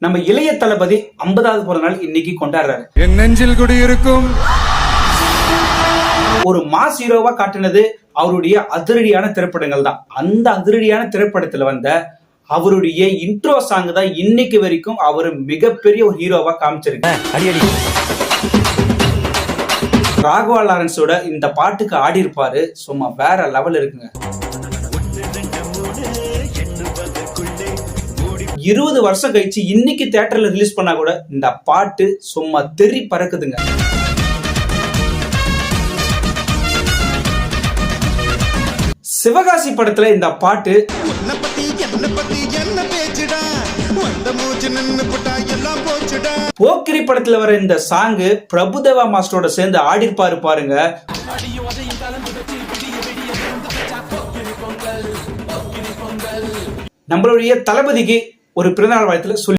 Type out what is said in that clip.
நம்ம இளைய தளபதி 50வது பிறந்த நாள் இன்னைக்கு கொண்டாடுறாரு. என் நெஞ்சில் குடியிருக்கும் ஒரு மாஸ் ஹீரோவா காட்டினது அவருடைய அதிரடியான திரைப்படங்கள் தான். அந்த அதிரடியான திரைப்படத்துல வந்த அவருடைய இன்ட்ரோ சாங் தான் இன்னைக்கு வரைக்கும் அவர் மிகப்பெரிய ஒரு ஹீரோவா காமிச்சிருக்கு. ராகவா லாரன்ஸோட இந்த பாட்டுக்கு ஆடி இருப்பாரு, சும்மா வேற லெவல் இருக்குங்க. 20 வருஷம் கழிச்சு இன்னைக்கு தியேட்டர்ல ரிலீஸ் பண்ணா கூட இந்த பாட்டு சும்மா தெறி பறக்குதுங்க. சிவகாசி படத்துல இந்த பாட்டு, போக்கிரி படத்துல வர இந்த சாங் பிரபுதேவா மாஸ்டரோட சேர்ந்து ஆடி இருப்பாரு பாருங்க. நம்மளுடைய தளபதிக்கு ஒரு பிறந்தநாள் வாழ்த்துல சொல்லி